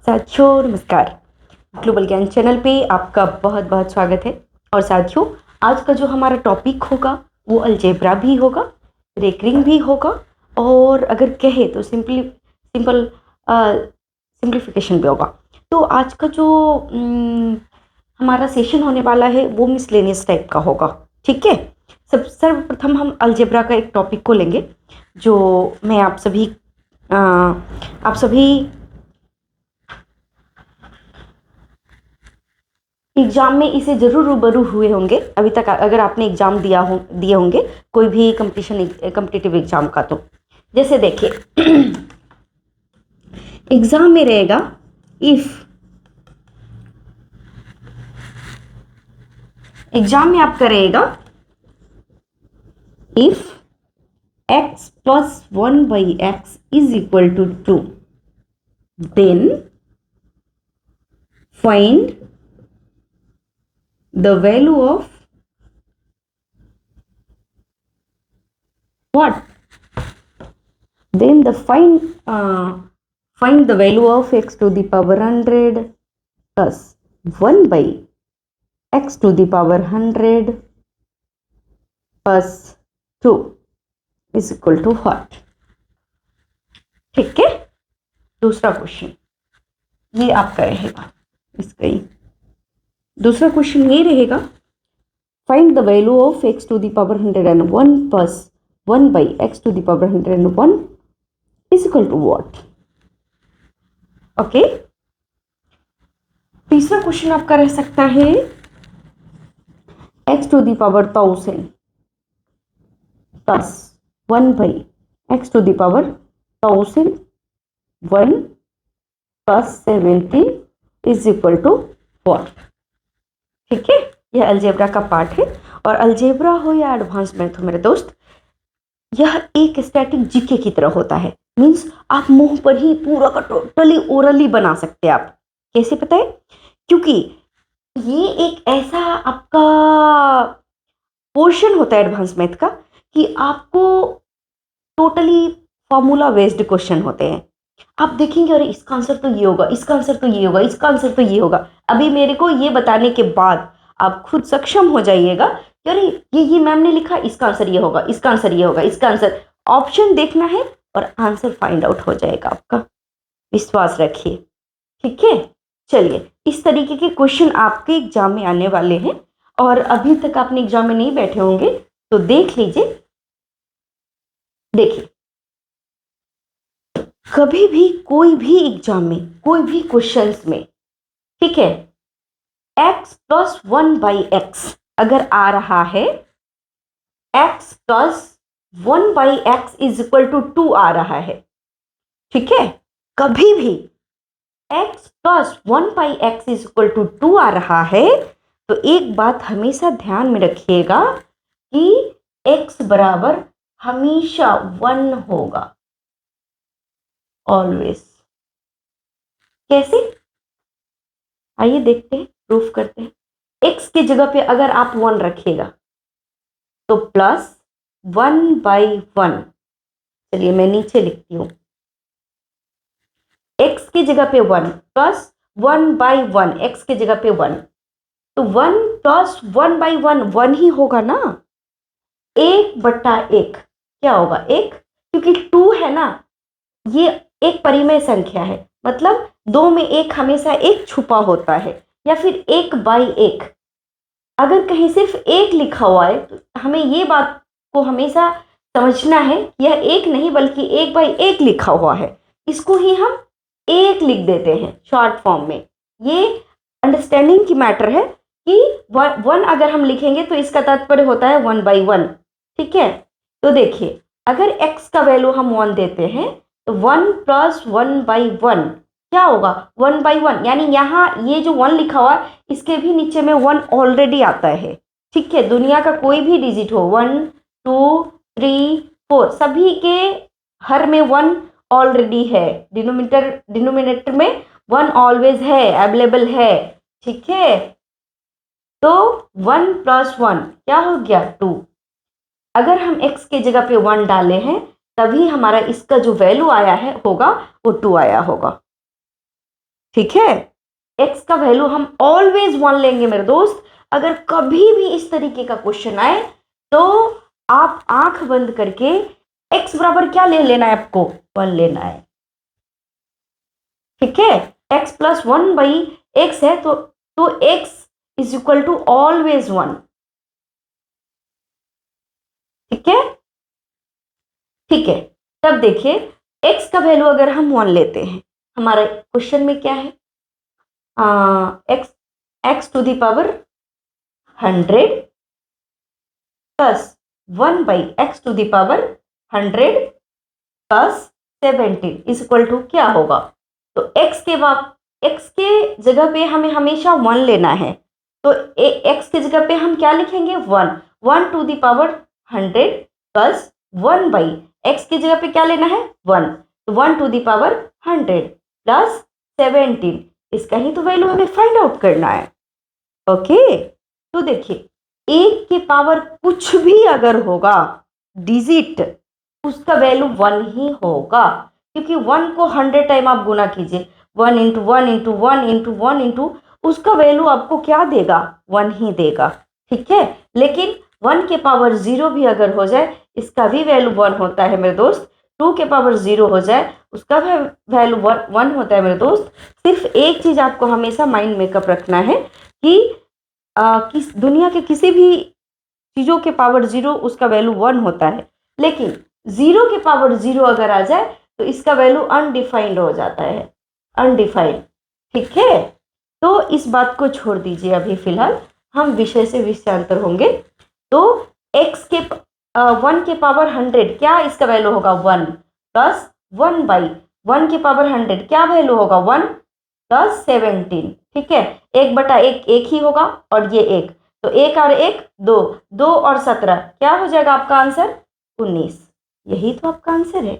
साथियों नमस्कार। ग्लोबल ज्ञान चैनल पे आपका बहुत बहुत स्वागत है। और साथियों, आज का जो हमारा टॉपिक होगा वो अलजेब्रा भी होगा, रेकरिंग भी होगा, और अगर कहे तो सिंपल सिंप्लीफिकेशन भी होगा। तो आज का जो हमारा सेशन होने वाला है वो मिसलेनियस टाइप का होगा। ठीक है, सर्वप्रथम हम अलजेब्रा का एक टॉपिक को लेंगे जो मैं आप सभी एग्जाम में इसे जरूर रूबरू हुए होंगे अभी तक, अगर आपने एग्जाम दिए होंगे कोई भी कम्पिटिटिव एग्जाम का। तो जैसे देखिए एग्जाम में रहेगा इफ, एग्जाम में आप करेगा if x plus 1 by x is equal to 2, then find the value of what? Then find the value of x to the power 100 plus 1 by x to the power 100 plus 2 is equal to what? ठीक है, दूसरा question ये आपका रहेगा। इसका ही दूसरा question ये रहेगा, find the value of x to the power 101 plus 1 by x to the power 101 is equal to what? Okay. तीसरा क्वेश्चन आपका रह सकता है x to the power 1000 plus 1 by x to the power 1001 plus 17 is equal to what? ठीक है, यह algebra का part है। और अलजेब्रा हो या एडवांस मैथ हो मेरे दोस्त, यह एक स्टैटिक जीके की तरह होता है। मींस आप मुंह पर ही पूरा का टोटली ओरली बना सकते हैं। आप कैसे पता है? क्योंकि ये एक ऐसा आपका पोर्शन होता है एडवांस मैथ का कि आपको टोटली फॉर्मूला बेस्ड क्वेश्चन होते हैं। आप देखेंगे अरे इसका आंसर तो ये होगा, इसका आंसर तो ये होगा, इसका आंसर तो ये होगा। अभी मेरे को ये बताने के बाद आप खुद सक्षम हो जाइएगा कि अरे ये मैम ने लिखा, इसका आंसर ये होगा, इसका आंसर ये होगा, इसका आंसर। ऑप्शन देखना है और आंसर फाइंड आउट हो जाएगा आपका। विश्वास रखिए, ठीक है। चलिए, इस तरीके के क्वेश्चन आपके एग्जाम में आने वाले हैं। और अभी तक आपने एग्जाम में नहीं बैठे होंगे तो देख लीजिए। देखिए, कभी भी कोई भी एग्जाम में कोई भी क्वेश्चंस में, ठीक है, x plus 1 by x अगर आ रहा है, x plus 1 by x is equal to 2 आ रहा है, ठीक है, कभी भी x plus 1 by x is equal to 2 आ रहा है तो एक बात हमेशा ध्यान में रखिएगा कि x बराबर हमेशा 1 होगा, ऑलवेज। कैसे? आइए देखते हैं, प्रूफ करते हैं। x की जगह पे अगर आप 1 रखिएगा तो प्लस 1 by 1, चलिए मैं नीचे लिखती हूं, x की जगह पे 1 प्लस 1 by 1, x की जगह पे 1, तो 1 प्लस 1 by 1 1 ही होगा ना। 1/1 क्या होगा? 1, क्योंकि 2 है ना, ये एक परिमेय संख्या है, मतलब 2 में 1 हमेशा 1 छुपा होता है, या फिर 1/1। अगर कहीं सिर्फ 1 लिखा हुआ है तो हमें ये बात को हमेशा समझना है, यह 1 नहीं बल्कि 1/1 लिखा हुआ है। इसको ही हम 1 लिख देते हैं शॉर्ट फॉर्म में। ये अंडरस्टैंडिंग की मैटर है कि 1 अगर हम लिखेंगे तो इसका तात्पर्य होता है 1/1, ठीक है। तो देखिए, अगर x का वैल्यू हम 1 देते हैं तो 1 प्लस 1/1 क्या होगा? 1/1, यानी यहाँ ये जो 1 लिखा हुआ इसके भी नीचे में 1 ऑलरेडी आता है, ठीक है। दुनिया का कोई भी डिजिट हो, 1 2 3 4, सभी के हर में 1 ऑलरेडी है। डिनोमिनेटर में 1 ऑलवेज है, अवेलेबल है, ठीक है। तो 1 प्लस 1 क्या हो गया? 2। अगर हम x के जगह पे 1 डाले हैं तभी हमारा इसका जो वैल्यू आया है होगा वो 2 आया होगा। ठीक है, x का वैल्यू हम ऑलवेज 1 लेंगे मेरे दोस्त। अगर कभी भी इस तरीके का क्वेश्चन आए तो आप आंख बंद करके x बराबर क्या ले लेना है, आपको 1 लेना है। ठीक है, x प्लस 1 बाई एक्स है तो x is equal to always 1। ठीक है, ठीक है, तब देखिए x का वैल्यू अगर हम 1 लेते हैं, हमारा क्वेश्चन में क्या है, x to the power 100 plus 1 by x to the power 100 plus 17 is equal to क्या होगा। तो x के जगह पे हमें हमेशा 1 लेना है, तो x के जगह पे हम क्या लिखेंगे 1 to the power 100 plus 1 by x की जगह पे क्या लेना है 1, तो 1 टू द पावर 100 प्लस 17, इसका ही तो वैल्यू हमें फाइंड आउट करना है। ओके, तो देखिए एक के पावर कुछ भी अगर होगा डिजिट, उसका वैल्यू 1 ही होगा, क्योंकि 1 को 100 टाइम आप गुना कीजिए, 1 इंटू 1 इंटू 1 इंटू 1 इंटू, उसका वैल्यू आपको क्या देगा 1 ही देगा। ठीक है, लेकिन 1 के पावर 0 भी अगर हो जाए, इसका भी वैल्यू 1 होता है मेरे दोस्त। 2 के पावर 0 हो जाए, उसका भी वैल्यू 1 होता है मेरे दोस्त। सिर्फ एक चीज आपको हमेशा माइंड मेकअप रखना है कि किस दुनिया के किसी भी चीजों के पावर 0 उसका वैल्यू 1 होता है, लेकिन 0 के पावर 0 अगर आ जाए तो इसका वैल्यू अनडिफाइंड हो जाता है, अनडिफाइंड। ठीक है, तो इस बात को छोड़ दीजिए, अभी फिलहाल हम विषय से विषयांतर होंगे। तो x के 1 के पावर 100 क्या इसका वैल्यू होगा 1 प्लस 1 बाई 1 के पावर 100 क्या वैल्यू होगा 1 प्लस 17। ठीक है, 1/1 1 ही होगा और ये 1, तो 1 और 1 2, 2 और 17 क्या हो जाएगा आपका आंसर 19। यही तो आपका आंसर है।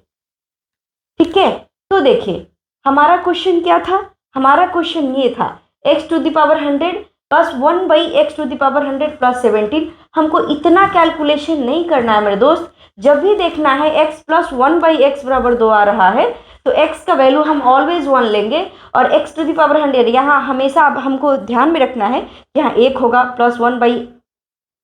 ठीक है, तो देखिए हमारा क्वेश्चन क्या था, हमारा क्वेश्चन ये था x to the power 100 plus 1 by x to the power 100 plus 17। हमको इतना कैलकुलेशन नहीं करना है मेरे दोस्त। जब भी देखना है x प्लस 1 बाई एक्स बराबर 2 आ रहा है तो x का वैल्यू हम ऑलवेज 1 लेंगे, और x टू द पावर 100 यहाँ हमेशा अब हमको ध्यान में रखना है, यहाँ 1 होगा प्लस 1 बाई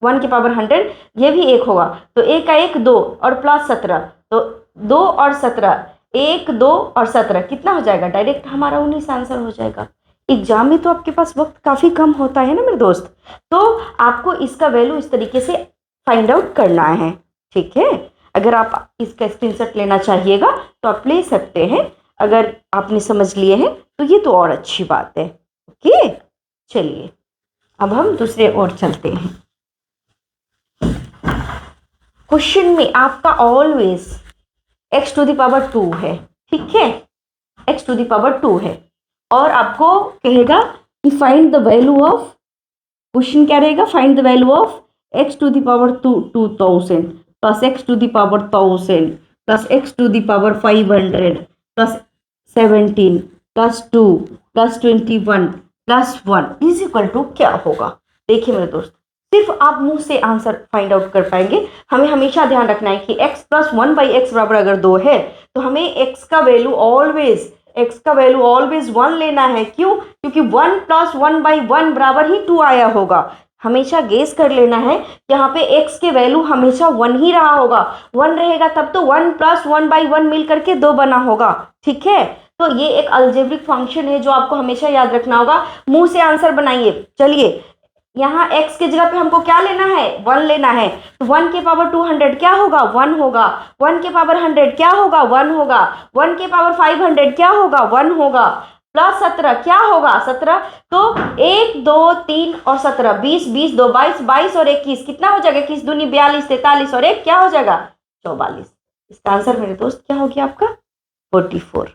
1 के पावर 100, ये भी 1 होगा, तो 1 का 1 2 और प्लस 17, तो 2 और 17 1 2 और 17 कितना हो जाएगा, डायरेक्ट हमारा 19 आंसर हो जाएगा। एग्जाम में तो आपके पास वक्त काफ़ी कम होता है ना मेरे दोस्त, तो आपको इसका वैल्यू इस तरीके से फाइंड आउट करना है। ठीक है, अगर आप इसका स्क्रीनशॉट लेना चाहिएगा तो आप ले सकते हैं, अगर आपने समझ लिए हैं तो ये तो और अच्छी बात है। ओके, चलिए अब हम दूसरे ओर चलते हैं। क्वेश्चन में आपका always x to the power 2 है। ठीक है, x टू द पावर 2 है, और आपको कहेगा कि find the value of, question क्या रहेगा, find the value of x to the power 2000 plus x to the power 1000 plus x to the power 500 plus 17 plus 2 plus 21 plus 1 is equal to क्या होगा। देखिए मेरे दोस्त, सिर्फ आप मुंह से आंसर फाइंड आउट कर पाएंगे। हमें हमेशा ध्यान रखना है कि x प्लस 1 बाई एक्स बराबर अगर 2 है तो हमें x का वैल्यू ऑलवेज 1 लेना है। क्यों, क्योंकि 1 प्लस 1 बाई 1 बराबर ही 2 आया होगा। हमेशा गेस कर लेना है, यहाँ पे x के वैल्यू हमेशा 1 ही रहा होगा, 1 रहेगा तब तो 1 प्लस 1 बाई 1 मिल करके 2 बना होगा। ठीक है, तो ये एक अलजेब्रिक फंक्शन है जो आपको हमेशा याद रखना होगा। मुंह से आंसर बनाइए। चलिए, यहाँ x के जगह पे हमको क्या लेना है 1 लेना है, तो 1 के पावर 200 क्या होगा 1 होगा, 1 के पावर 100 क्या होगा 1 होगा, 1 के पावर 500 क्या होगा 1 होगा, प्लस 17 क्या होगा 17, तो 1 2 3 और 17 20 20 2 22 22 और 21 कितना हो जाएगा, 21 दूनी 42 43 और 1 क्या हो जाएगा 44। इसका आंसर मेरे दोस्त क्या हो गया आपका 44।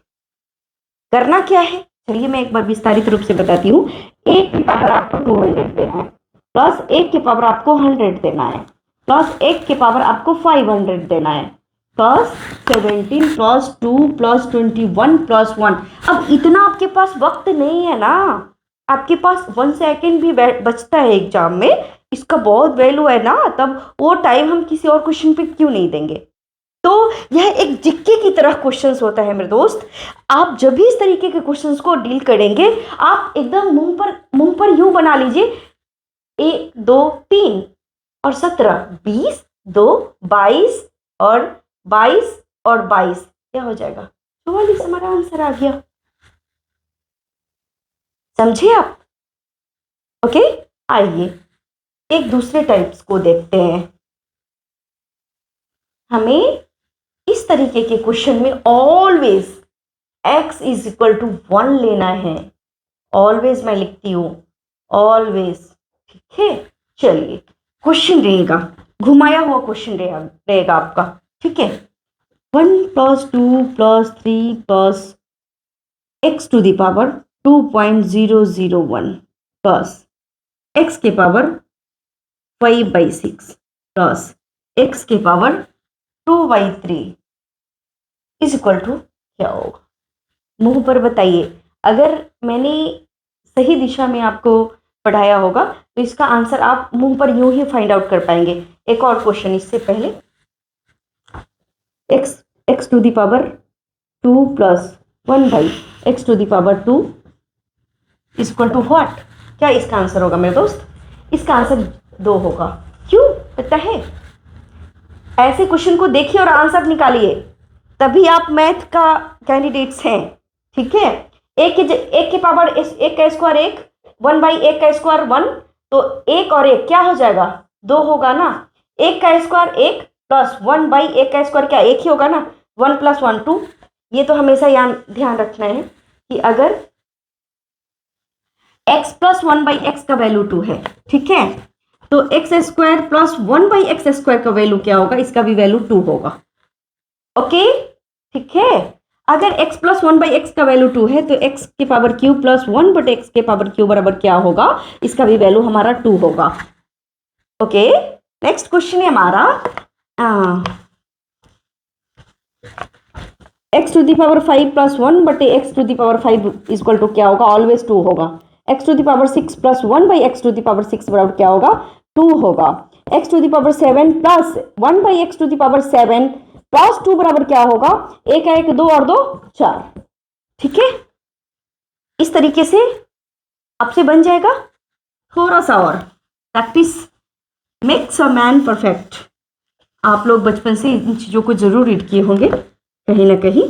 करना क्या है, चलिए मैं एक बार विस्तारित रूप से बताती हूँ। 1 की पावर आपको 200 देना है, प्लस 1 की पावर आपको 100 देना है, प्लस 1 की पावर आपको 500 देना है, प्लस 17 प्लस 2 प्लस 21 प्लस 1। अब इतना आपके पास वक्त नहीं है ना, आपके पास 1 सेकेंड भी बचता है एग्जाम में, इसका बहुत वैल्यू है ना, तब वो टाइम हम किसी और क्वेश्चन पे क्यों नहीं देंगे। तो यह एक जिक्के की तरह क्वेश्चंस होता है मेरे दोस्त। आप जब भी इस तरीके के क्वेश्चंस को डील करेंगे, आप एकदम मुंह पर यूं बना लीजिए, 1 2 3 और 17 20 2 22 और 22 और 22 क्या हो जाएगा? 44 हमारा आंसर आ गया। समझे आप? ओके, आइए एक दूसरे टाइप्स को देखते हैं। हमें इस तरीके के क्वेश्चन में always x is equal to 1 लेना है। ऑलवेज मैं लिखती हूं, ऑलवेज। ठीक है, चलिए क्वेश्चन रहेगा, घुमाया हुआ क्वेश्चन रहेगा आपका। ठीक है, 1 + 2 + 3 + x to the power 2.001 plus x के पावर 5/6 प्लस x के पावर 2/3 इज इक्वल टू क्या होगा? मुंह पर बताइए। अगर मैंने सही दिशा में आपको पढ़ाया होगा तो इसका आंसर आप मुंह पर यूं ही फाइंड आउट कर पाएंगे। एक और क्वेश्चन इससे पहले, x to the power 2 + 1/x to the power 2 is equal to what? क्या इसका आंसर होगा मेरे दोस्त? इसका आंसर 2 होगा। क्यों पता है? ऐसे क्वेश्चन को देखिए और आंसर निकालिए, तभी आप मैथ का कैंडिडेट्स हैं। ठीक है, एक के पावर एक का स्क्वायर 1, 1/1 का स्क्वायर 1, तो 1 और 1 क्या हो जाएगा? 2 होगा ना। 1 का स्क्वायर 1 प्लस 1/1 का स्क्वायर क्या 1 ही होगा ना। 1 + 1 2। ये तो हमेशा ध्यान रखना है कि अगर x + 1/x का वैल्यू 2 है, ठीक है, तो x² + 1/x² का वैल्यू क्या होगा? इसका भी वैल्यू 2 होगा। ओके, ठीक है। अगर x + 1/x का वैल्यू 2 है तो x के पावर क्यू + 1/x के पावर क्यू बराबर क्या होगा? इसका भी वैल्यू हमारा 2 होगा। ओके, नेक्स्ट क्वेश्चन है हमारा x to the power 5 + 1/x to the power 5 is equal to क्या होगा? ऑलवेज 2 होगा। x to the power 6 + 1/x to the power 6 बराबर क्या होगा? 2 होगा। x to the power 7 + 1/x to the power 7 + 2 बराबर क्या होगा? 1 1 2 और 2 4। ठीक है, इस तरीके से आपसे बन जाएगा। थोड़ा सा और practice makes a man perfect. आप लोग बचपन से इन चीजों को जरूर रीड किए होंगे कहीं ना कहीं।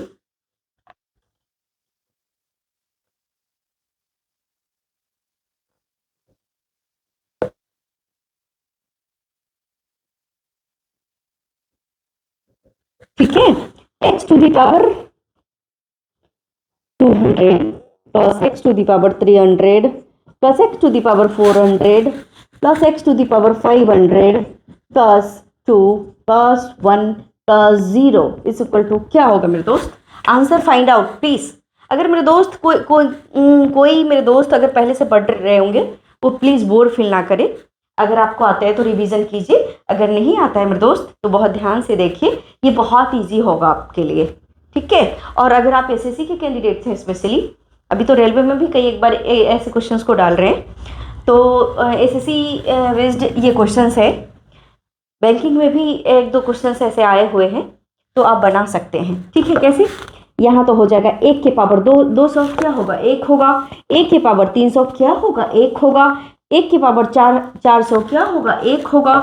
ठीक है, x to the power 200 plus x to the power 300 plus x to the power 400 plus x to the power 500 plus 2 plus 1 plus 0 is equal to क्या होगा मेरे दोस्त? Answer find out please. अगर मेरे दोस्त कोई मेरे दोस्त अगर पहले से पढ़ रहे होंगे वो प्लीज बोर फील ना करें। अगर आपको आता है तो रिवीजन कीजिए, अगर नहीं आता है मेरे दोस्त तो बहुत ध्यान से देखिए, ये बहुत ईजी होगा आपके लिए। ठीक है, और अगर आप एसएससी के कैंडिडेट्स हैं, स्पेशली अभी तो रेलवे में भी कई एक बार ऐसे क्वेश्चंस को डाल रहे हैं, तो एसएससी बेस्ड ये क्वेश्चंस है। बैंकिंग में भी 1-2 क्वेश्चंस ऐसे आए हुए हैं, तो आप बना सकते हैं। ठीक है, कैसे? यहाँ तो हो जाएगा 1 के पावर 200 क्या होगा? 1 होगा। 1 के पावर 300 क्या होगा? 1 होगा। 1 के पावर 400 क्या होगा? 1 होगा।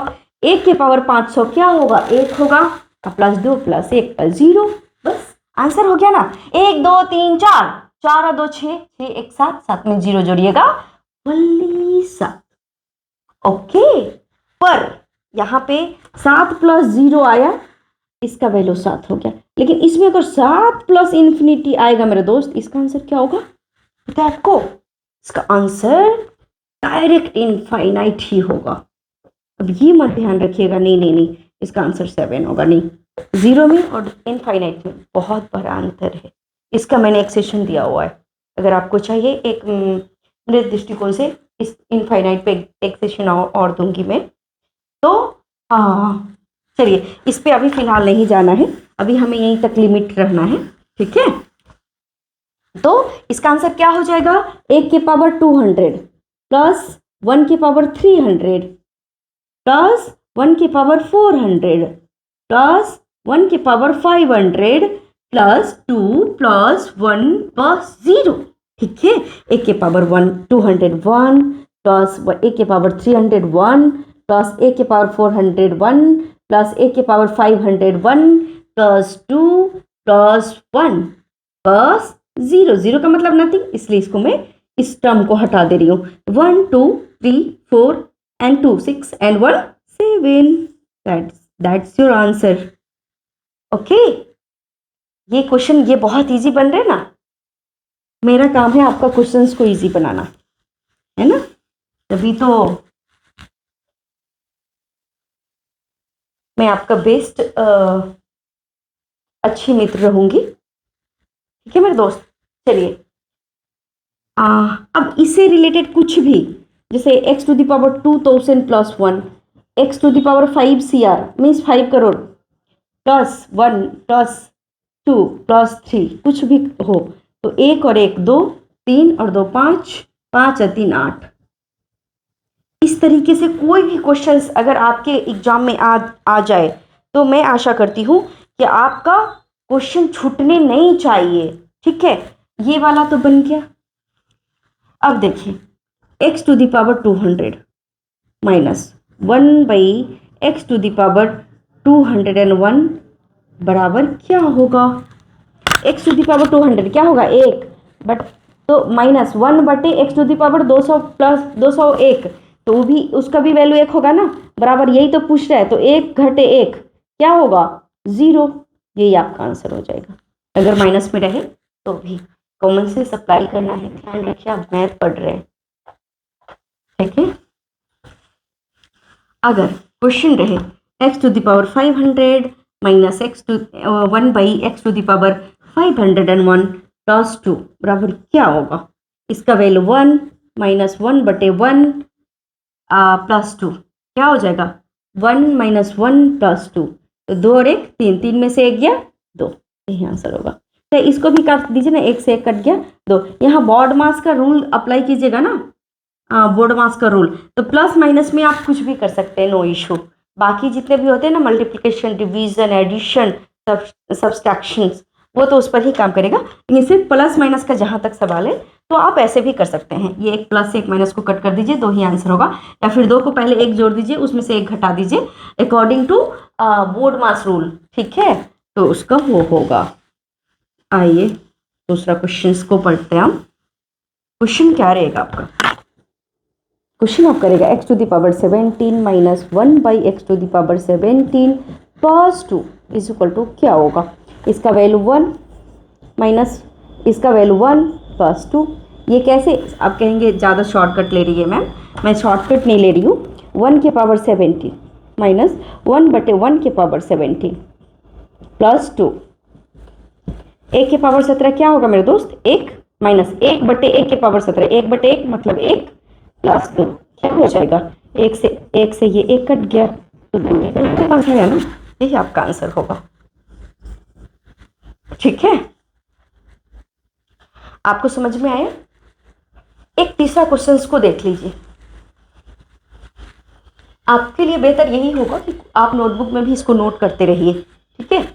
1 के पावर 500 क्या होगा? 1 होगा। +2 + 1 + 0, बस आंसर हो गया ना। 1 2 3 4, 4 और 2 6, 6 1 7, 7 में 0 जोड़िएगा, ओनली 7। ओके, पर यहाँ पे 7 + 0 आया, इसका वैल्यू 7 हो गया। लेकिन इसमें अगर 7 + इन्फिनिटी आएगा मेरे दोस्त, इसका आंसर क्या होगा पता है आपको? इसका आंसर डायरेक्ट इनफाइनाइट ही होगा। अब ये मत ध्यान रखिएगा, नहीं, इसका आंसर 7 होगा। नहीं, 0 में और इनफाइनाइट में बहुत बड़ा अंतर है। इसका मैंने एक सेशन दिया हुआ है, अगर आपको चाहिए एक मेरे दृष्टिकोण से इस इनफाइनाइट पे एक सेशन और दूंगी मैं। तो हाँ, चलिए इस पे अभी फिलहाल नहीं जाना है, अभी हमें यहीं तक लिमिट रहना है। ठीक है, तो इसका आंसर क्या हो जाएगा? 1 के पावर 200 प्लस 1 के पावर 300 प्लस 1 के पावर 400 प्लस 1 की पावर 500 प्लस 2 प्लस 1 प्लस 0, ठीक है। एक के पावर 201 प्लस एक के पावर 301 प्लस एक के पावर 401 प्लस एक के पावर 501 प्लस 2 प्लस 1 प्लस 0। 0 का मतलब नथिंग, इसलिए इसको मैं इस टर्म को हटा दे रही हूँ। 1 2 3 4 and 2 6 and 1 7। that's your answer। Okay, ये क्वेश्चन ये बहुत इजी बन रहे ना। मेरा काम है आपका क्वेश्चंस को इजी बनाना, है ना, तभी तो मैं आपका बेस्ट अच्छी मित्र रहूंगी, ठीक है मेरे दोस्त। चलिए अब इससे रिलेटेड कुछ भी, जैसे x to the power 2000 plus 1, x to the power 5 CR means 5 crore plus 1 plus 2 plus 3 कुछ भी हो, तो 1 और 1 2, 3 और 2 5, 5 और 3 8। इस तरीके से कोई भी क्वेश्चंस अगर आपके एग्जाम में आ जाए तो मैं आशा करती हूँ कि आपका क्वेश्चन छूटने नहीं चाहिए, ठीक है। ये वाला तो बन गया। अब देखिए x to the power 200 minus 1 by x to the power 201 बराबर क्या होगा। x टू द पावर 200 क्या होगा 1, बट तो माइनस 1 बटे x to the power 200 plus 201, तो वो भी उसका भी वैल्यू 1 होगा ना, बराबर यही तो पूछ रहा है। तो 1 घटे 1 क्या होगा 0, यही आपका आंसर हो जाएगा। अगर माइनस में रहे तो भी कॉमन सेंस अप्लाई करना है, ध्यान रखिए आप मैथ पढ़ रहे हैं, ठीक है। अगर क्वेश्चन रहे x to the power 500 minus x to 1 by x to the power 501 plus 2 बराबर क्या होगा, इसका वैल्यू 1 माइनस 1 बटे 1 प्लस 2 क्या हो जाएगा 1 माइनस 1 प्लस 2, तो 2 और 1 3, 3 में से 1 गया 2, यही आंसर होगा। तो इसको भी काट दीजिए ना, 1 से 1 कट गया 2। यहाँ बॉड मास का रूल अप्लाई कीजिएगा ना, बोर्ड मास का रूल, तो प्लस माइनस में आप कुछ भी कर सकते हैं, नो इशू। बाकी जितने भी होते हैं ना मल्टीप्लिकेशन, डिवीजन, एडिशन, सब्सट्रैक्शंस, वो तो उस पर ही काम करेगा। लेकिन सिर्फ प्लस माइनस का जहाँ तक सवाल है तो आप ऐसे भी कर सकते हैं। ये एक प्लस से एक माइनस को कट कर दीजिए, 2 ही आंसर होगा। या फिर 2 को पहले 1 जोड़ दीजिए, उसमें से 1 घटा दीजिए according to BODMAS rule, ठीक है, तो उसका वो होगा। आइए दूसरा क्वेश्चन को पढ़ते हैं हम। क्वेश्चन क्या रहेगा आपका, क्वेश्चन आप करेगा x to the power 17 minus 1 by x to the power 17 plus 2 is equal to क्या होगा। इसका वैल्यू 1 माइनस इसका वैल्यू 1 प्लस 2। ये कैसे, आप कहेंगे ज़्यादा शॉर्टकट ले रही है मैम, मैं शॉर्टकट नहीं ले रही हूँ। 1 के पावर 17 माइनस 1 बटे 1 के पावर 17 प्लस 2, 1 के पावर 17 क्या होगा मेरे दोस्त 1 माइनस 1 बटे 1 के पावर 17, 1 बटे 1 मतलब 1 प्लस 2 क्या हो जाएगा, 1 से ये 1 कट गया तो 2 आंसर है ना, यही आपका आंसर होगा, ठीक है। आपको समझ में आया। एक तीसरा क्वेश्चन को देख लीजिए। आपके लिए बेहतर यही होगा कि आप नोटबुक में भी इसको नोट करते रहिए, ठीक है।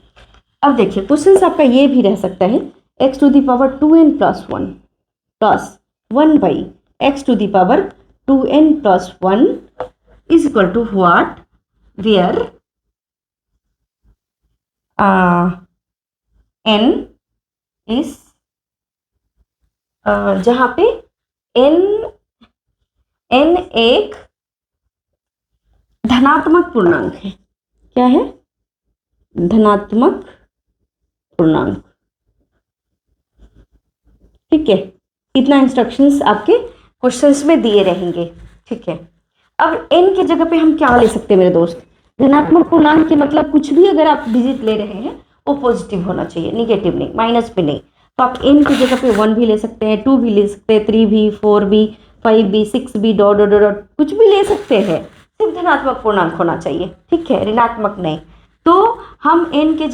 अब देखिए क्वेश्चन आपका ये भी रह सकता है x to the power 2n plus 1 plus 1 by x to the power 2n plus 1 is equal to what, where n is जहाँ पे n एक धनात्मक पूर्णांक है। क्या है, धनात्मक पूर्णांक, ठीक है। इतना इंस्ट्रक्शंस आपके क्वेश्चंस में दिए रहेंगे, ठीक है। अब n के जगह पे हम क्या ले सकते हैं मेरे दोस्त, धनात्मक पूर्णांक के मतलब कुछ भी अगर आप डिजिट ले रहे हैं वो पॉजिटिव होना चाहिए, निगेटिव नहीं, माइनस भी नहीं। तो आप n की जगह पे 1 भी ले सकते हैं, 2 भी ले सकते हैं, 3 भी, 4 भी, 5 भी, 6 भी, डॉट डॉट डॉट कुछ भी ले सकते हैं, सिर्फ धनात्मक पूर्णांक होना चाहिए, ठीक है, ऋणात्मक नहीं। तो हम n के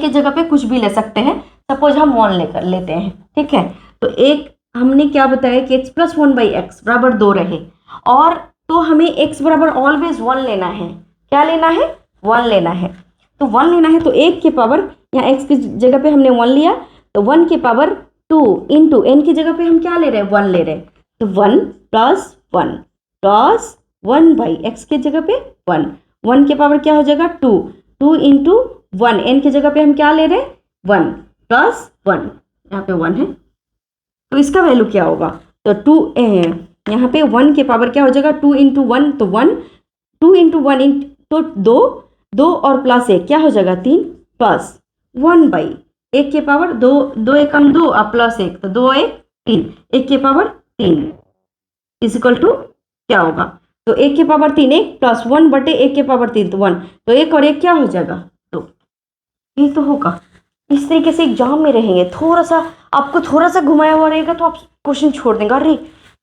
जगह पे कुछ भी ले सकते हैं। सपोज हम 1 लेते हैं, ठीक है। तो एक हमने क्या बताया कि x प्लस 1 बाई एक्स बराबर 2 रहे, और तो हमें x बराबर ऑलवेज 1 लेना है। क्या लेना है 1 लेना है। तो 1 लेना है तो 1 के पावर, यहाँ x की जगह पे हमने 1 लिया, तो 1 के पावर 2 इंटू n की जगह पे हम क्या ले रहे हैं, 1 ले रहे हैं। तो 1 प्लस 1 प्लस 1 बाई एक्स की जगह पे 1, 1 के पावर क्या हो जाएगा 2, 2 इंटू 1, n की जगह पे हम क्या ले रहे हैं 1 प्लस 1, यहाँ पे 1 है तो इसका वैल्यू क्या होगा, तो 2 यहाँ पे 1 के पावर क्या हो जाएगा 2 इंटू 1, तो 1, 2 इंटू 1 तो 2, 2 और प्लस 1 क्या हो जाएगा 3 प्लस 1 बाई 1 के पावर 2, 2 एक कम 2 और प्लस 1 तो 2 1 3, 1 के पावर 3 इज इक्वल टू क्या होगा, तो 1 के पावर 3 1 प्लस 1 बटे 1 के पावर 3 तो 1, तो 1 और 1 क्या हो जाएगा 2। ये तो होगा। इस तरीके से एग्जाम में रहेंगे, थोड़ा सा आपको थोड़ा सा घुमाया हुआ रहेगा तो आप क्वेश्चन छोड़ देंगे, अरे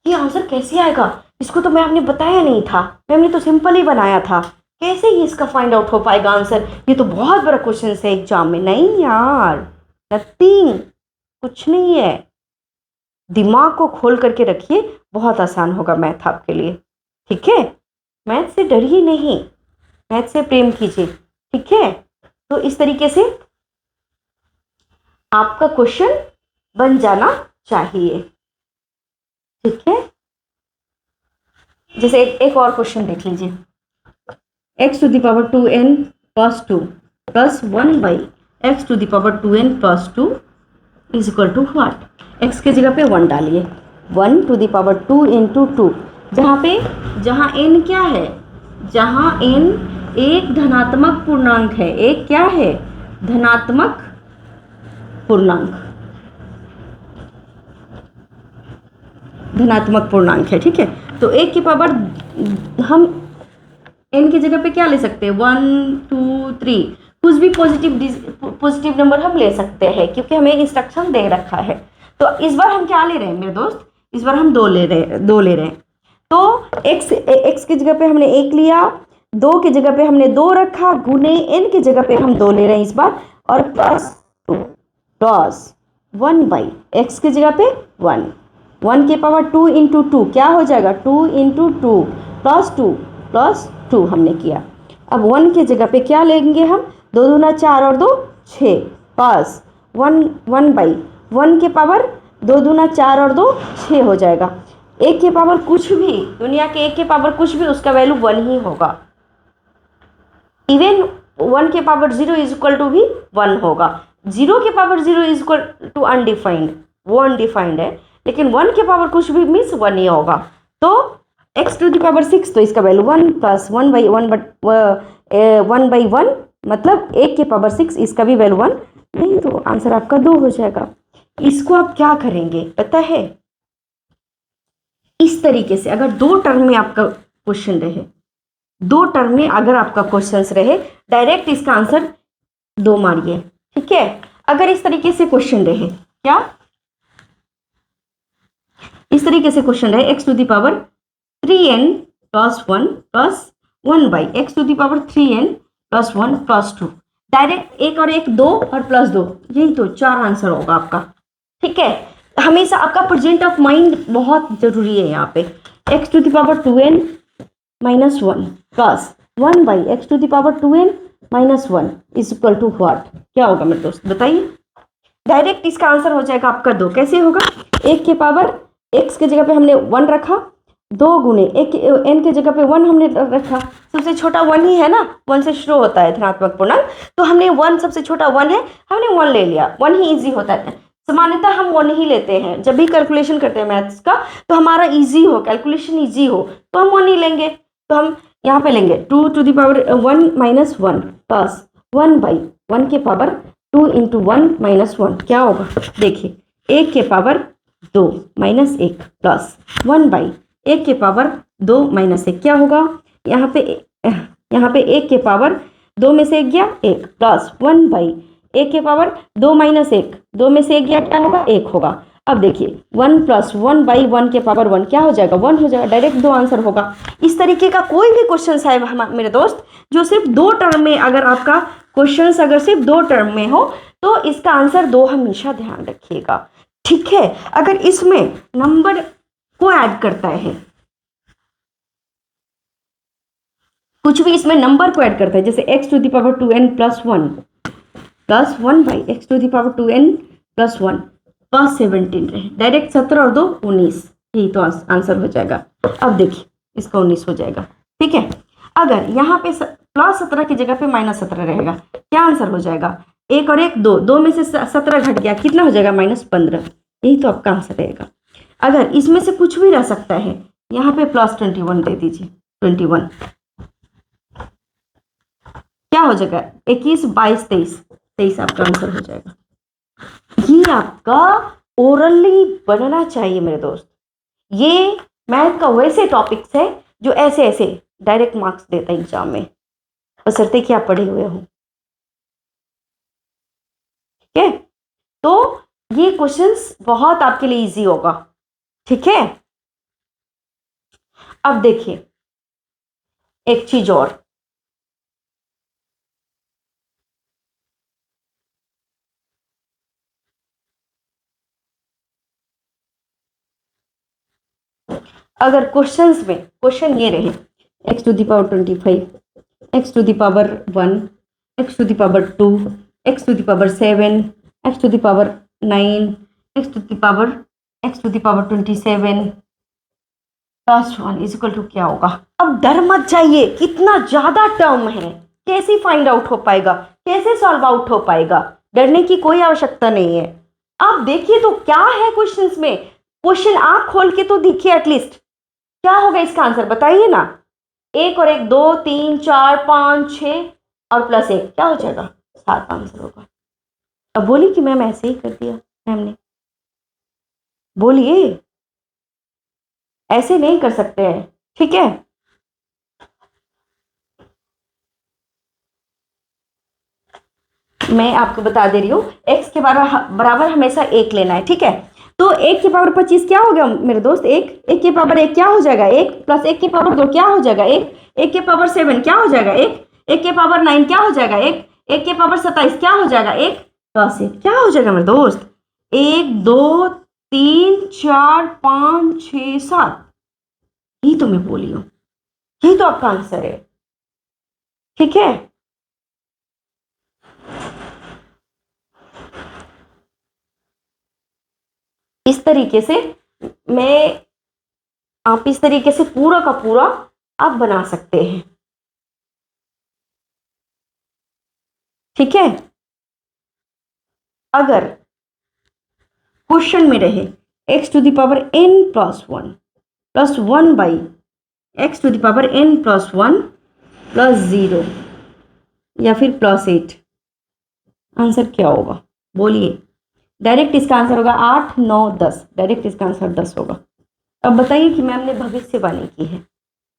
ये आंसर कैसे आएगा, इसको तो मैं आपने बताया नहीं था, मैंने तो सिंपल ही बनाया था, कैसे ही इसका फाइंड आउट हो पाएगा आंसर, ये तो बहुत बड़ा क्वेश्चन है एग्जाम में। नहीं यार, नथिंग, कुछ नहीं है। दिमाग को खोल करके रखिए, बहुत आसान होगा मैथ आपके लिए, ठीक है। मैथ से डरिए नहीं, मैथ से प्रेम कीजिए, ठीक है। तो इस तरीके से आपका क्वेश्चन बन जाना चाहिए, ठीक है। जैसे एक और क्वेश्चन देख लीजिए, x to the power 2n plus 2 plus 1 by x to the power 2n plus 2 is equal to what. x की जगह पे 1 डालिए, 1 टू द पावर 2 इंटू 2, जहाँ n क्या है, जहाँ n एक धनात्मक पूर्णांक है, एक क्या है धनात्मक पूर्णांक, धनात्मक पूर्णांक है, ठीक है। तो 1 की पावर हम n की जगह पे क्या ले सकते हैं 1 2 3, कुछ भी पॉजिटिव नंबर हम ले सकते हैं क्योंकि हमें इंस्ट्रक्शन दे रखा है। तो इस बार हम क्या ले रहे हैं मेरे दोस्त, इस बार हम 2 ले रहे हैं। तो x की जगह पे हमने 1 लिया, 2 की जगह पे हमने 2 रखा, गुने n की जगह पे हम 2 ले रहे हैं इस बार, और प्लस 2 प्लस 1 बाई एक्स की जगह पे 1, 1 के पावर 2 इंटू 2 क्या हो जाएगा 2 इंटू 2 प्लस 2 हमने किया। अब 1 की जगह पे क्या लेंगे हम, 2 दूना 4 और 2 6 प्लस 1 बाई 1 के पावर 2 दूना 4 और 2 6 हो जाएगा। 1 के पावर कुछ भी, दुनिया के 1 के पावर कुछ भी, उसका वैल्यू 1 ही होगा। इवन 1 के पावर 0 इज इक्वल टू भी 1 होगा। 0 के power 0 is equal to undefined, वो अनडिफाइंड है, लेकिन 1 के पावर कुछ भी मीन्स 1 ही होगा। तो x टू द पावर 6 तो इसका वैल्यू 1 प्लस 1 बाई 1 मतलब 1 के पावर 6, इसका भी वैल्यू 1, नहीं तो आंसर आपका 2 हो जाएगा। इसको आप क्या करेंगे पता है, इस तरीके से अगर 2 टर्म में आपका क्वेश्चन रहे, 2 टर्म में अगर आपका क्वेश्चन रहे, डायरेक्ट इसका आंसर 2 मारिए, ठीक है। अगर इस तरीके से क्वेश्चन रहे, क्या इस तरीके से क्वेश्चन रहे x to the power 3n plus 1 plus 1 by x to the power 3n plus 1 plus 2, direct 1 और 1 2 और प्लस 2, यही तो 4 आंसर होगा आपका, ठीक है। हमेशा आपका प्रेजेंट ऑफ माइंड बहुत जरूरी है यहाँ पे। x to the power 2n minus 1 plus 1 by x to the power 2n minus 1 is equal to what, क्या होगा मेरे दोस्त बताइए। डायरेक्ट इसका आंसर हो जाएगा आपका 2, कैसे होगा, 1 के पावर x की जगह पे हमने 1 रखा, 2 गुने n की जगह पे 1 हमने रखा, सबसे छोटा 1 ही है ना, 1 से शुरू होता है धनात्मक पूर्णांक, तो हमने 1 सबसे छोटा 1 है, हमने 1 ले लिया, 1 ही इजी होता है। सामान्यतः हम 1 ही लेते हैं जब भी कैलकुलेशन करते हैं मैथ्स का, तो हमारा इजी हो, कैलकुलेशन इजी हो तो हम 1 ही लेंगे। तो हम यहाँ पे लेंगे 2 to the power 1 minus 1 plus 1 by 1 के पावर 2 इंटू 1 माइनस 1, क्या होगा देखिए, 1 के पावर 2 माइनस 1 प्लस 1 बाई 1 के पावर 2 माइनस 1, क्या होगा, यहाँ पे 1 के पावर 2 में से 1 गया 1 प्लस 1 बाई 1 के पावर 2 माइनस 1, 2 में से 1 गया क्या होगा 1 होगा। अब देखिए 1 प्लस 1 बाई 1 के पावर 1 क्या हो जाएगा 1 हो जाएगा, डायरेक्ट 2 आंसर होगा। इस तरीके का कोई भी क्वेश्चन है मेरे दोस्त जो सिर्फ 2 टर्म में, अगर आपका क्वेश्चन अगर सिर्फ 2 टर्म में हो तो इसका आंसर 2 हमेशा ध्यान रखिएगा, ठीक है। अगर इसमें नंबर को ऐड करता है, कुछ भी इसमें नंबर को ऐड करता है, जैसे x to the power 2n plus 1 by x to the power 2n plus 1 plus 17 रहे, डायरेक्ट 17 और 2 19, यही तो आंसर हो जाएगा। अब देखिए इसका 19 हो जाएगा, ठीक है। अगर यहाँ पे प्लस 17 की जगह पे माइनस 17 रहेगा, क्या आंसर हो जाएगा? 1 और 1 2, 2 में से 17 घट गया, कितना हो जाएगा? -15, यही तो आपका आंसर रहेगा। अगर इसमें से कुछ भी रह सकता है, यहाँ पे प्लस 21 दे दीजिए, 21 क्या हो जाएगा? 21 22 23 आपका आंसर हो जाएगा। ये आपका ओरली बनना चाहिए मेरे दोस्त। ये मैथ का वैसे टॉपिक्स है जो ऐसे ऐसे डायरेक्ट मार्क्स देता है एग्जाम में, बशर्ते कि आप पढ़े हुए हो, ठीक है। तो ये क्वेश्चंस बहुत आपके लिए इजी होगा, ठीक है। अब देखिए एक चीज और, अगर क्वेश्चंस में क्वेश्चन ये रहे x to the power 25, x to the power 1, x to the power 2, x to the power 7, x to the power 9, x to the power 27 plus 1 is equal to क्या होगा? अब डर मत जाइए, कितना ज्यादा टर्म है, कैसे फाइंड आउट हो पाएगा, कैसे सॉल्व आउट हो पाएगा, डरने की कोई आवश्यकता नहीं है। आप देखिए तो क्या है क्वेश्चंस में, क्वेश्चन आंख खोल के तो देखिए एटलीस्ट, क्या होगा इसका आंसर बताइए ना। 1 और 1 2 3 4 5 6 और प्लस 1 क्या हो जाएगा? 7 आंसर होगा। अब बोलिए कि मैम ऐसे ही कर दिया, मैम ने, बोलिए ऐसे नहीं कर सकते हैं, ठीक है। मैं आपको बता दे रही हूँ, x के बराबर हमेशा 1 लेना है, ठीक है। तो 1 की पावर 25 क्या हो गया मेरे दोस्त? 1 की पावर 1 क्या हो जाएगा? 1 प्लस 1 की पावर 2 क्या हो जाएगा? 1 की पावर 7 क्या हो जाएगा? 1 की पावर 9 क्या हो जाएगा? 1 की पावर 27 क्या हो जाएगा? 1 प्लस 1 क्या हो जाएगा मेरे दोस्त? 1 2 3 4 5 6 7, यही तो मैं बोली हूँ, यही तो आपका आंसर है, ठीक है। इस तरीके से मैं, आप इस तरीके से पूरा का पूरा आप बना सकते हैं, ठीक है। अगर क्वेश्चन में रहे x to the power n plus 1 plus 1 by x to the power n plus 1 plus 0 या फिर प्लस 8, आंसर क्या होगा? बोलिए। डायरेक्ट इसका आंसर होगा 8 9 10, डायरेक्ट इसका आंसर 10 होगा। अब बताइए कि मैम ने भविष्यवाणी की है।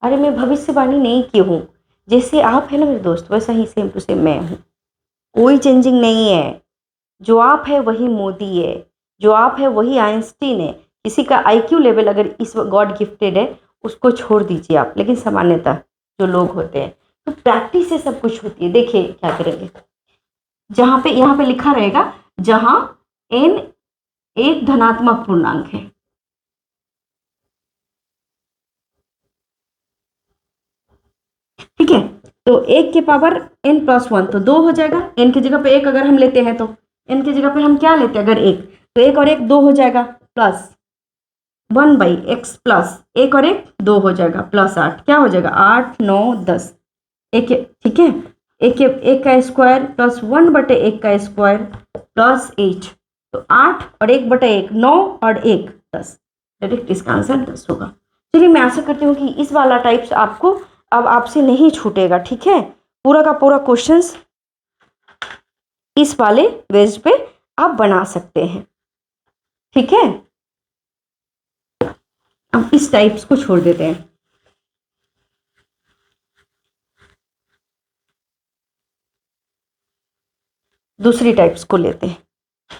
अरे मैं भविष्यवाणी नहीं की हूँ, जैसे आप है ना मेरे दोस्त, वैसा ही सेम टू सेम मैं हूँ, कोई चेंजिंग नहीं है। जो आप है वही मोदी है, जो आप है वही आइंस्टीन है। किसी का आईक्यू लेवल अगर इस गॉड गिफ्टेड है उसको छोड़ दीजिए आप, लेकिन सामान्यतः जो लोग होते हैं तो प्रैक्टिस से सब कुछ होती है। देखिए क्या करेंगे, जहाँ पे यहाँ पे लिखा रहेगा जहाँ n एक धनात्मक पूर्णांक है, ठीक है। तो 1 के पावर n प्लस 1 तो 2 हो जाएगा, n की जगह पे 1 अगर हम लेते हैं तो n की जगह पे हम क्या लेते हैं? अगर 1 तो 1 और 1 2 हो जाएगा, प्लस 1 बाई एक्स प्लस 1 और 1 2 हो जाएगा, प्लस 8 क्या हो जाएगा? 8 9 10 एक, ठीक है। एक का स्क्वायर प्लस 1 बटे 1 का स्क्वायर प्लस 8, तो 8 और 1 बटे 1 9 और 1 10, डायरेक्ट इसका आंसर 10 होगा। चलिए मैं आशा करती हूँ कि इस वाला टाइप्स आपको अब आपसे नहीं छूटेगा, ठीक है। पूरा का पूरा क्वेश्चंस इस वाले बेस पे आप बना सकते हैं, ठीक है। अब इस टाइप्स को छोड़ देते हैं, दूसरी टाइप्स को लेते हैं।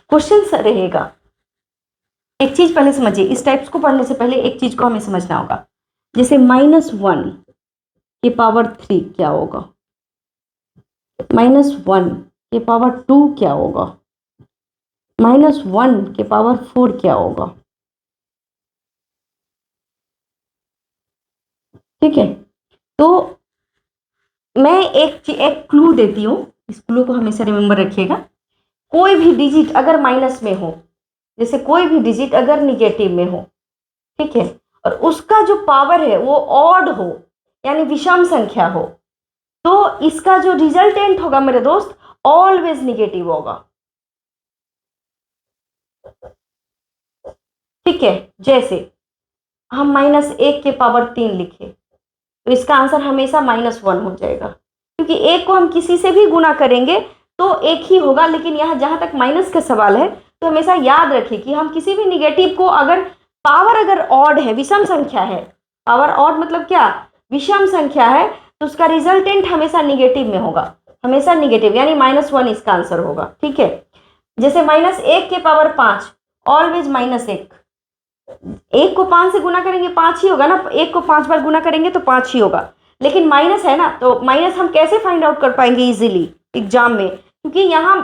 क्वेश्चन रहेगा, एक चीज पहले समझिए, इस टाइप्स को पढ़ने से पहले एक चीज को हमें समझना होगा। जैसे -1 के पावर 3 क्या होगा? -1 के पावर 2 क्या होगा? -1 के पावर 4 क्या होगा? ठीक है। तो मैं एक क्लू देती हूँ, इस क्लू को हमेशा रिमेंबर रखिएगा। कोई भी डिजिट अगर माइनस में हो, जैसे कोई भी डिजिट अगर निगेटिव में हो, ठीक है, और उसका जो पावर है वो ऑड हो, यानी विषम संख्या हो, तो इसका जो रिजल्टेंट होगा मेरे दोस्त ऑलवेज निगेटिव होगा। ठीक है, जैसे हम -1 के पावर 3 लिखे तो इसका आंसर हमेशा -1 हो जाएगा, क्योंकि एक को हम किसी से भी गुना करेंगे तो एक ही होगा। लेकिन यहाँ जहां तक माइनस का सवाल है तो हमेशा याद रखिए कि हम किसी भी निगेटिव को अगर पावर अगर ऑड है, विषम संख्या है, पावर ऑड मतलब क्या, विषम संख्या है, तो उसका रिजल्टेंट हमेशा निगेटिव में होगा, हमेशा निगेटिव, यानी -1 इसका आंसर होगा। ठीक है, जैसे -1 के पावर 5 ऑलवेज -1, एक को 5 से गुना करेंगे 5 ही होगा ना, एक को 5 बार गुना करेंगे तो 5 ही होगा। लेकिन माइनस है ना, तो माइनस हम कैसे फाइंड आउट कर पाएंगे इजीली एग्जाम में, क्योंकि यहाँ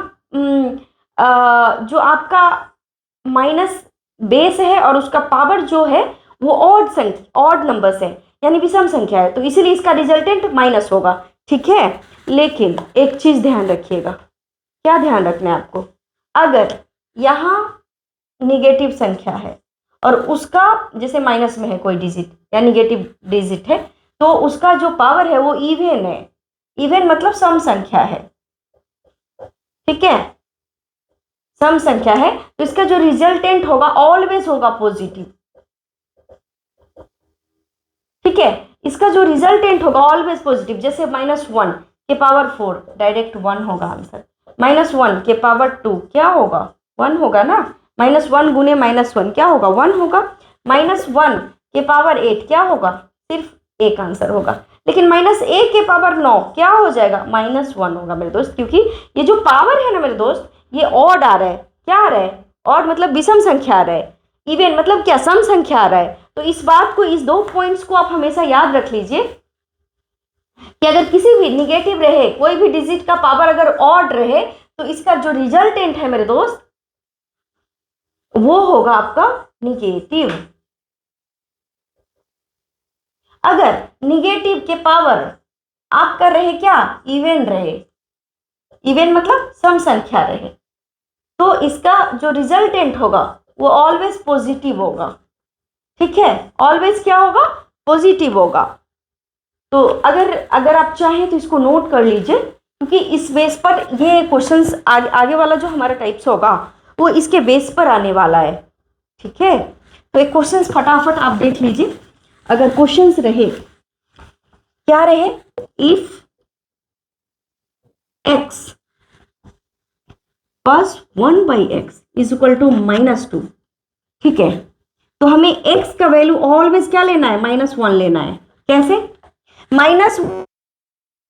जो आपका माइनस बेस है और उसका पावर जो है वो ऑड संख्या, ऑड नंबर्स है, यानी विषम संख्या है, तो इसीलिए इसका रिजल्टेंट माइनस होगा। ठीक है, लेकिन एक चीज ध्यान रखिएगा, क्या ध्यान रखना है आपको, अगर यहाँ निगेटिव संख्या है और उसका जैसे माइनस में है कोई डिजिट या निगेटिव डिजिट है, तो उसका जो पावर है वो इवन है, इवन मतलब सम संख्या है। ठीक है, सम संख्या है, तो इसका जो रिजल्टेंट होगा ऑलवेज होगा पॉजिटिव। ठीक है, इसका जो रिजल्टेंट होगा ऑलवेज पॉजिटिव। जैसे -1 के पावर 4 डायरेक्ट 1 होगा आंसर, -1 के पावर 2 क्या होगा, 1 होगा ना, -1 गुने -1 क्या होगा, 1 होगा। -1 के पावर 8 क्या होगा, सिर्फ एक आंसर होगा। लेकिन -1 के पावर 9 क्या हो जाएगा, -1 होगा मेरे दोस्त, क्योंकि ये जो पावर है ना मेरे दोस्त ये ऑड आ रहा है। क्या आ रहा है, ऑड मतलब विषम संख्या आ रहा है, इवन मतलब क्या, सम संख्या आ रहा है। तो इस बात को, इस 2 पॉइंट्स को आप हमेशा याद रख लीजिए कि अगर किसी भी निगेटिव रहे, कोई भी डिजिट का पावर अगर ऑड रहे, तो इसका जो रिजल्टेंट है मेरे दोस्त वो होगा आपका निगेटिव। अगर निगेटिव के पावर आपका रहे क्या, इवन रहे, इवन मतलब सम संख्या रहे, तो इसका जो रिजल्टेंट होगा वो ऑलवेज पॉजिटिव होगा। ठीक है, ऑलवेज क्या होगा, पॉजिटिव होगा। तो अगर आप चाहें तो इसको नोट कर लीजिए, क्योंकि इस बेस पर ये क्वेश्चंस आगे वाला जो हमारा टाइप्स होगा वो इसके बेस पर आने वाला है। ठीक है, तो एक क्वेश्चंस फटाफट आप देख लीजिए। अगर क्वेश्चंस रहे, क्या रहे, if x was 1/x is equal to -2। ठीक है, तो हमें x का वैल्यू ऑलवेज क्या लेना है, -1 लेना है। कैसे,